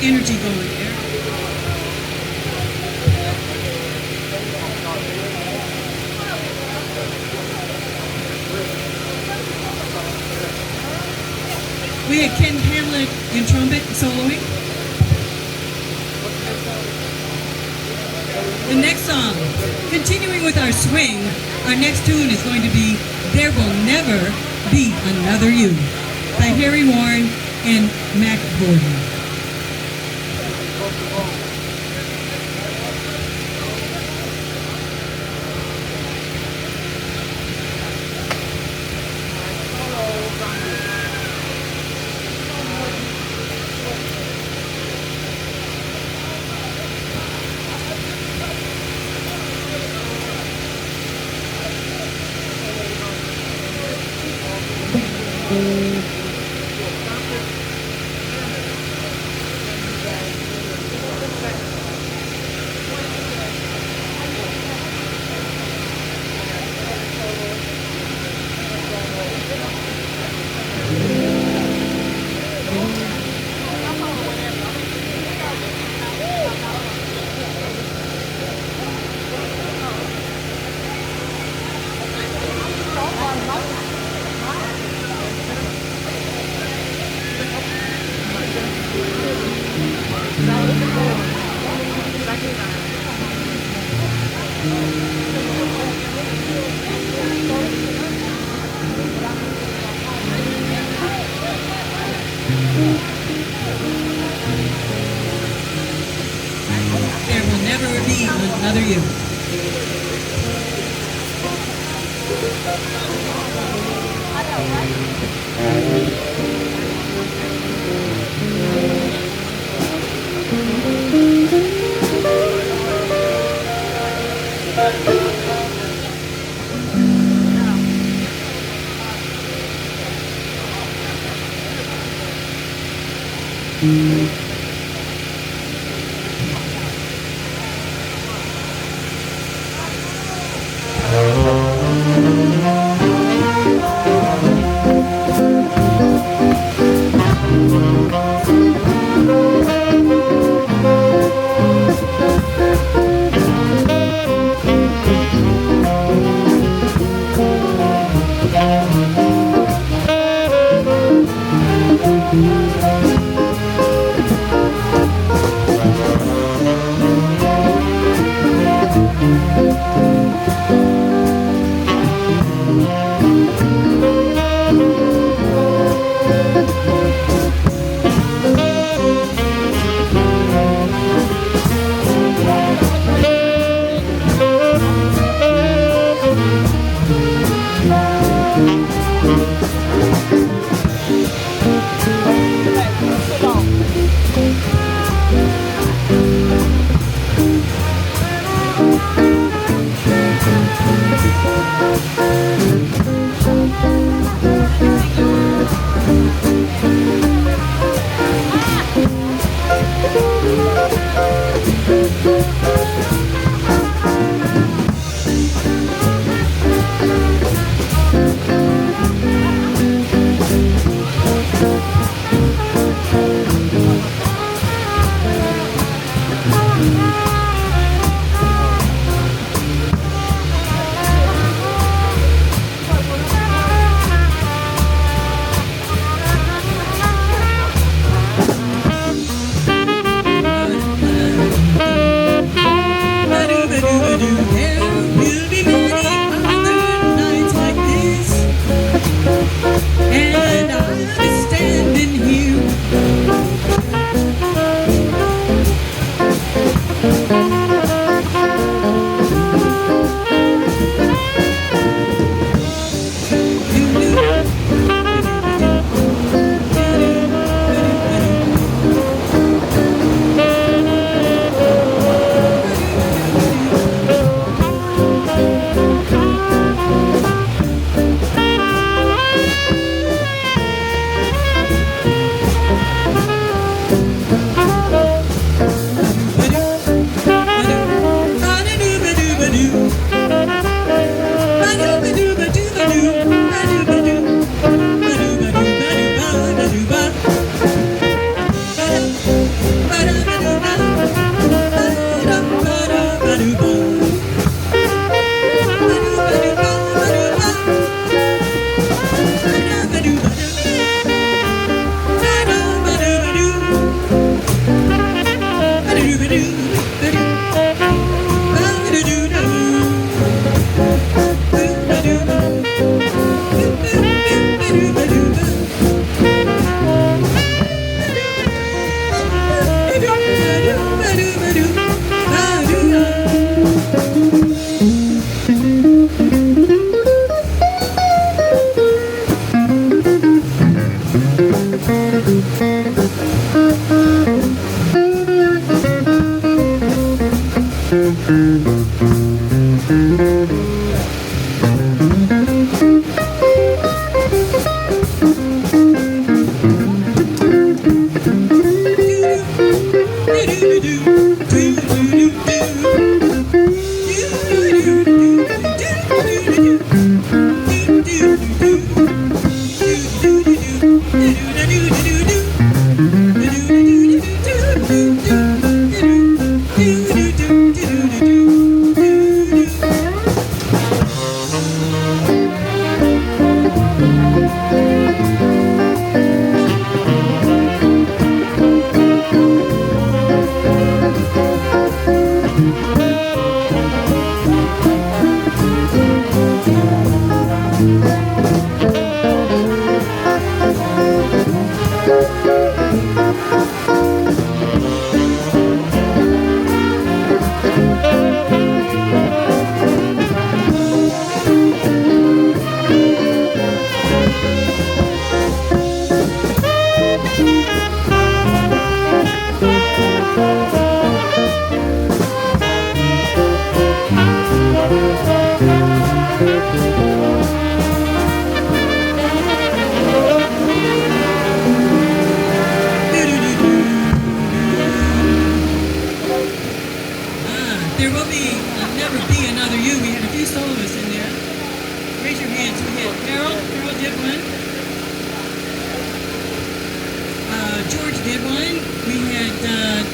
energy going there. We had Ken Hamlet in trumpet soloing. The next song, continuing with our swing, our next tune is going to be There Will Never Be Another You by Harry Warren and Mac Gordon. There will never be another you.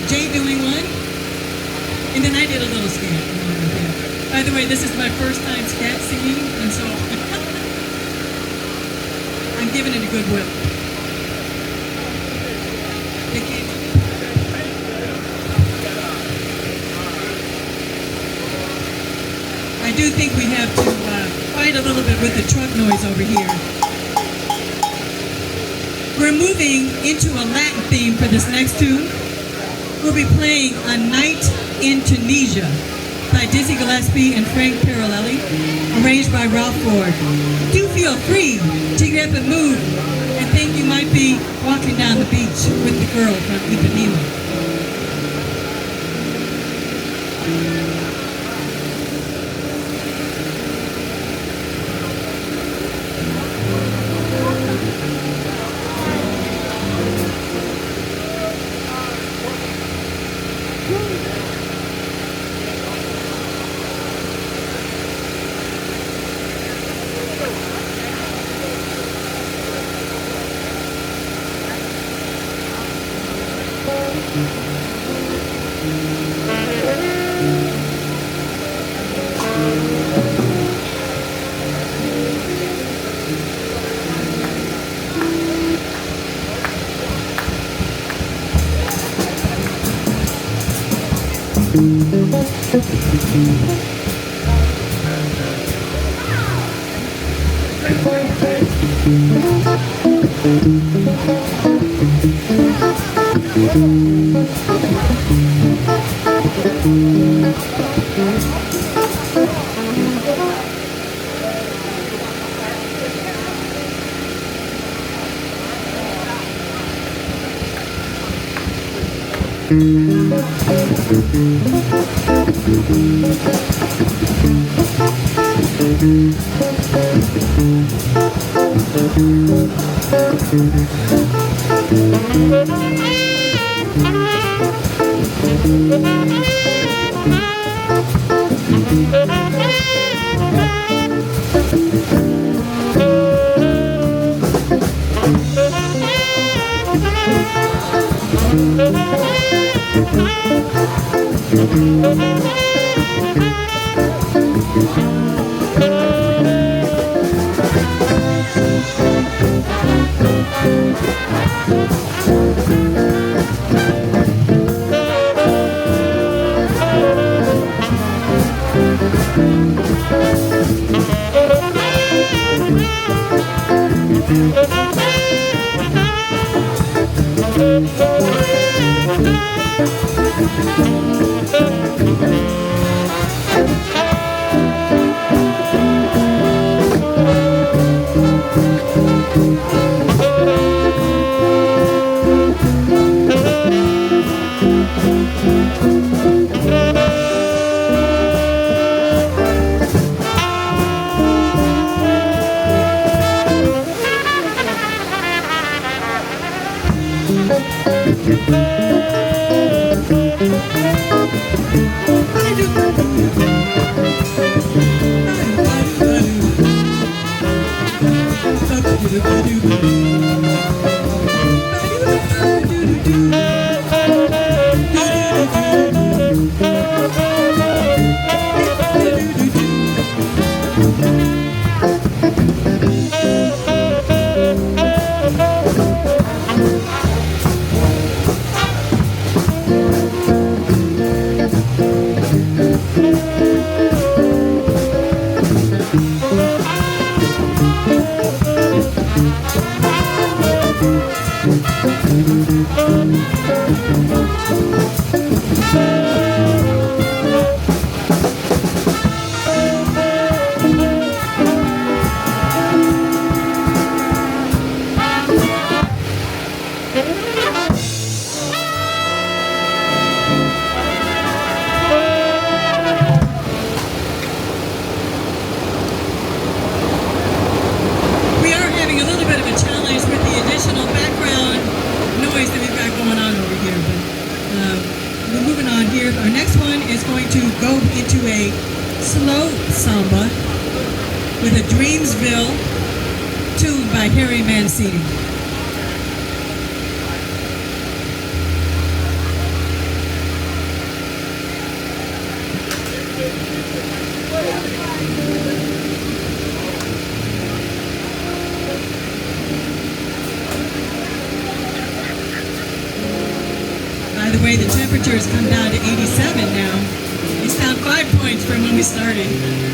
Jay doing one, and then I did a little scat. By the way, this is my first time scat singing, and so I'm giving it a good whip. I do think we have to fight a little bit with the truck noise over here. We're moving into a Latin theme for this next tune. We'll be playing A Night in Tunisia by Dizzy Gillespie and Frank Parallelli, arranged by Ralph Ford. Do feel free to get up and move and think you might be walking down the beach with the girl from Ipanema. way the temperature has come down to 87 now, it's down 5 points from when we started.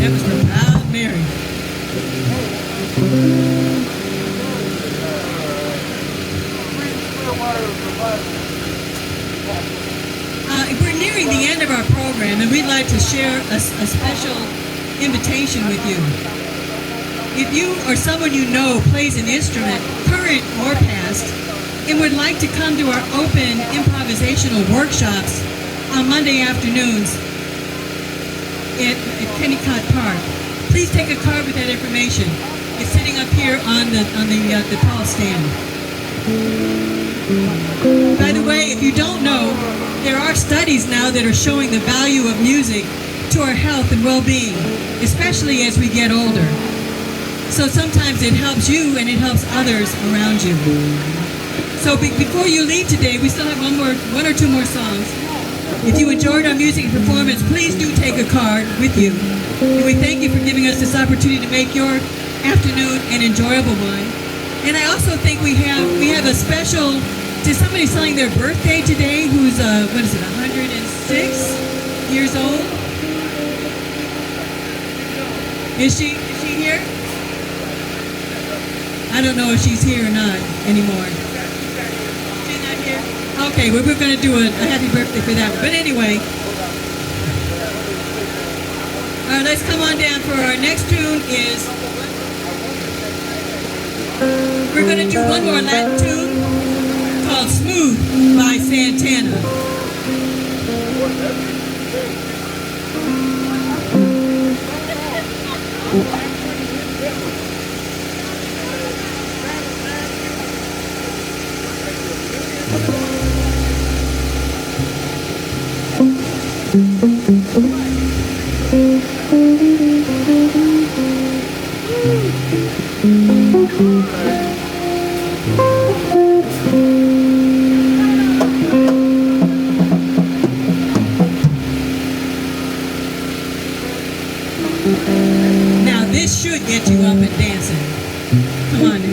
That was for Proud Mary. We're nearing the end of our program, and we'd like to share a special invitation with you. If you or someone you know plays an instrument, current or past, and would like to come to our open improvisational workshops on Monday afternoons at Kennecott Park, please take a card with that information. It's sitting up here on the tall stand. By the way, if you don't know, there are studies now that are showing the value of music to our health and well-being, especially as we get older. So sometimes it helps you and it helps others around you. So before you leave today, we still have one or two more songs. If you enjoyed our music and performance, please do take a card with you. And we thank you for giving us this opportunity to make your afternoon an enjoyable one. And I also think we have a special to somebody celebrating their birthday today who's 106 years old. Is she here? I don't know if she's here or not anymore. She's not here? Okay, well, we're going to do a happy birthday for that one. But anyway, all right, let's come on down for our next tune is, we're going to do one more Latin tune called Smooth by Santana. Now this should get you up and dancing. Come on now.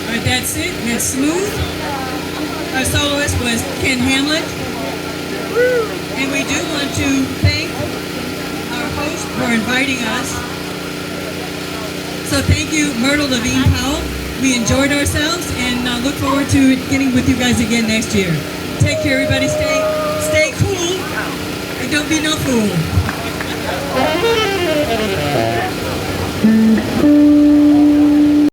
All right, that's it. That's smooth. Our soloist was Ken Hamlet. And we do want to thank our host for inviting us. So thank you, Myrtle Levine Powell. We enjoyed ourselves and look forward to getting with you guys again next year. Take care, everybody. Stay cool and don't be no fool.